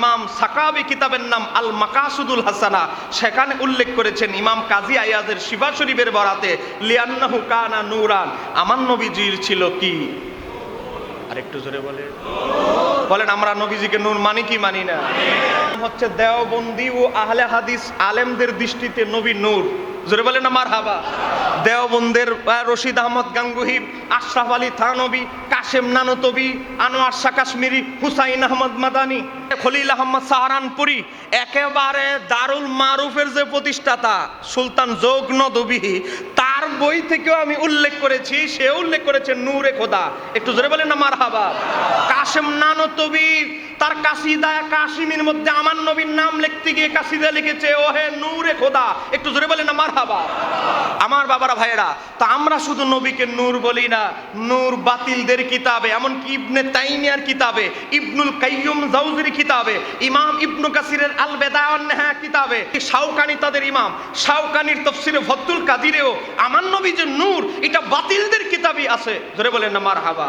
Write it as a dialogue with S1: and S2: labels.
S1: ইমাম সাকাবি কিতাবের নাম আল মাকাসুদুল হাসানা, সেখানে উল্লেখ করেছেন ইমাম কাজী আয়াজের শিফা শরীফের বরাতে, লিআন্নাহু কানা নূরান, আমার নবীজির ছিল কি? আরেকটু জোরে বলেন আমরা নবীজিকে নূর মানি কি মানি না? হচ্ছে দেওবন্দি ও আহলে হাদিস আলেমদের দৃষ্টিতে নবী নূর। জোরে বলেন না মারহাবা। দেওবন্দের রশিদ আহমদ গাঙ্গুহি, আশরাফ আলী থানবী, কাশেম নানুতবি, আনোয়ার শাহ কাশ্মীরি, হুসাইন আহমদ মাদানী, খলিল আহমদ সাহারানপুরি, একেবারে দারুল মারুফের যে প্রতিষ্ঠাতা সুলতান যোগ নদবী, তার বই থেকেও আমি উল্লেখ করেছি, সে উল্লেখ করেছে নূরে খোদা। একটু জোরে বলেন না মারহাবা। কাশেম নানুতবি তার কাসিদা কাশিমের মধ্যে আমার নবীর নাম লিখতে গিয়ে কাসিদা লিখেছে ওহে নূরে খোদা। একটু জোরে বলেন না মারহাবা। আমার বাবারা ভাইয়েরা, তা আমরা শুধু নবীকে নূর বলি না, নূর বাতিলদের কিতাবে, এমনকি ইবনে তাইমিয়ার কিতাবে, ইবনুল কাইয়ুম জাওজির কিতাবে, ইমাম ইবনু কাসিরের আল বেদায়া ওয়ান নিহায়া কিতাবে, শাওকানি তাদের ইমাম শাওকানির তাফসিরে ফাতুল কাদিরেও আমার নবী যে নূর, এটা বাতিলদের কিতাবই আছে। জোরে বলেন না মারহাবা।